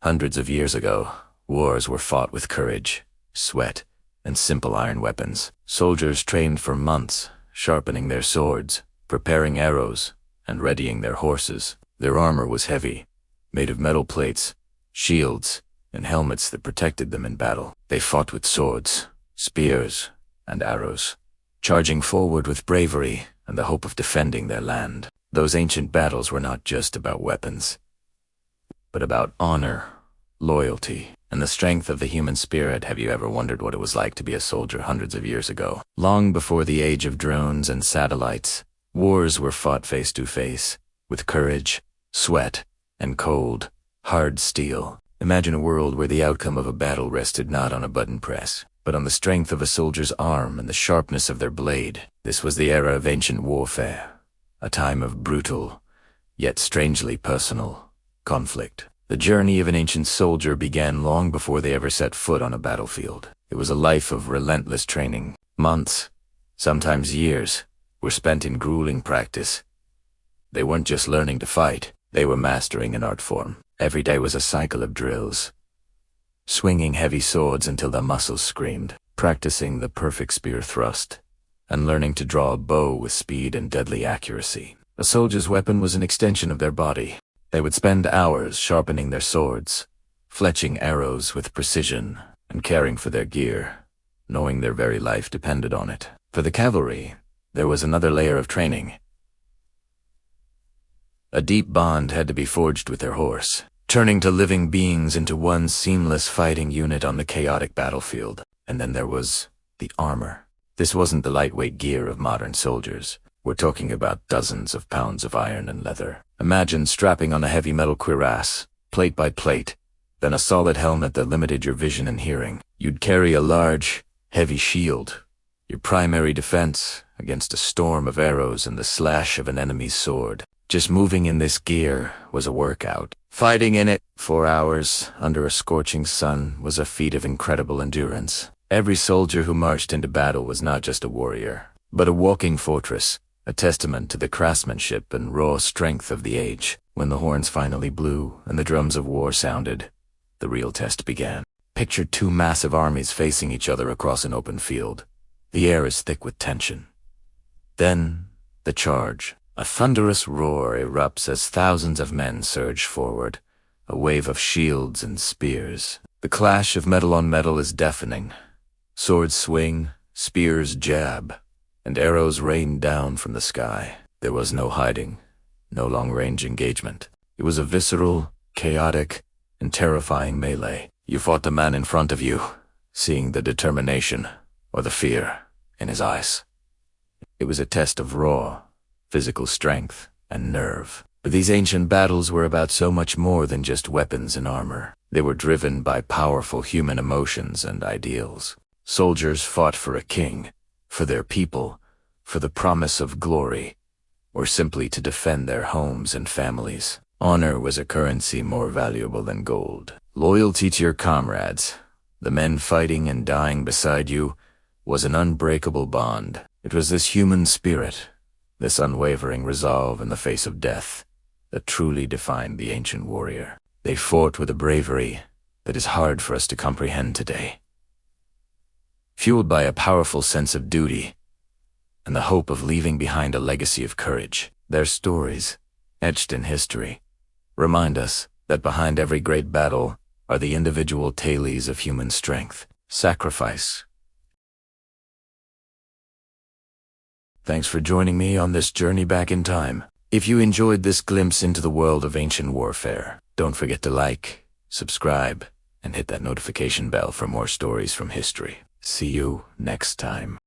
Hundreds of years ago, wars were fought with courage, sweat, and simple iron weapons. Soldiers trained for months, sharpening their swords, preparing arrows, and readying their horses. Their armor was heavy, made of metal plates, shields, and helmets that protected them in battle. They fought with swords, spears, and arrows, charging forward with bravery and the hope of defending their land. Those ancient battles were not just about weapons, but about honor, loyalty, and the strength of the human spirit. Have you ever wondered what it was like to be a soldier hundreds of years ago? Long before the age of drones and satellites, wars were fought face to face, with courage, sweat, and cold, hard steel. Imagine a world where the outcome of a battle rested not on a button press, but on the strength of a soldier's arm and the sharpness of their blade. This was the era of ancient warfare, a time of brutal, yet strangely personal, conflict. The journey of an ancient soldier began long before they ever set foot on a battlefield. It was a life of relentless training. Months, sometimes years, were spent in grueling practice. They weren't just learning to fight, they were mastering an art form. Every day was a cycle of drills, swinging heavy swords until their muscles screamed, practicing the perfect spear thrust, and learning to draw a bow with speed and deadly accuracy. A soldier's weapon was an extension of their body. They would spend hours sharpening their swords, fletching arrows with precision, and caring for their gear, knowing their very life depended on it. For the cavalry, there was another layer of training. A deep bond had to be forged with their horse, turning to living beings into one seamless fighting unit on the chaotic battlefield. And then there was the armor. This wasn't the lightweight gear of modern soldiers. We're talking about dozens of pounds of iron and leather. Imagine strapping on a heavy metal cuirass, plate by plate, then a solid helmet that limited your vision and hearing. You'd carry a large, heavy shield, your primary defense against a storm of arrows and the slash of an enemy's sword. Just moving in this gear was a workout. Fighting in it 4 hours under a scorching sun was a feat of incredible endurance. Every soldier who marched into battle was not just a warrior, but a walking fortress, a testament to the craftsmanship and raw strength of the age. When the horns finally blew and the drums of war sounded, the real test began. Picture two massive armies facing each other across an open field. The air is thick with tension. Then, the charge. A thunderous roar erupts as thousands of men surge forward, a wave of shields and spears. The clash of metal on metal is deafening. Swords swing, spears jab, and arrows rain down from the sky. There was no hiding, no long-range engagement. It was a visceral, chaotic, and terrifying melee. You fought the man in front of you, seeing the determination or the fear in his eyes. It was a test of raw, physical strength and nerve. But these ancient battles were about so much more than just weapons and armor. They were driven by powerful human emotions and ideals. Soldiers fought for a king, for their people, for the promise of glory, or simply to defend their homes and families. Honor was a currency more valuable than gold. Loyalty to your comrades, the men fighting and dying beside you, was an unbreakable bond. It was this human spirit, this unwavering resolve in the face of death, that truly defined the ancient warrior. They fought with a bravery that is hard for us to comprehend today. Fueled by a powerful sense of duty and the hope of leaving behind a legacy of courage, their stories, etched in history, remind us that behind every great battle are the individual tales of human strength, sacrifice. Thanks for joining me on this journey back in time. If you enjoyed this glimpse into the world of ancient warfare, don't forget to like, subscribe, and hit that notification bell for more stories from history. See you next time.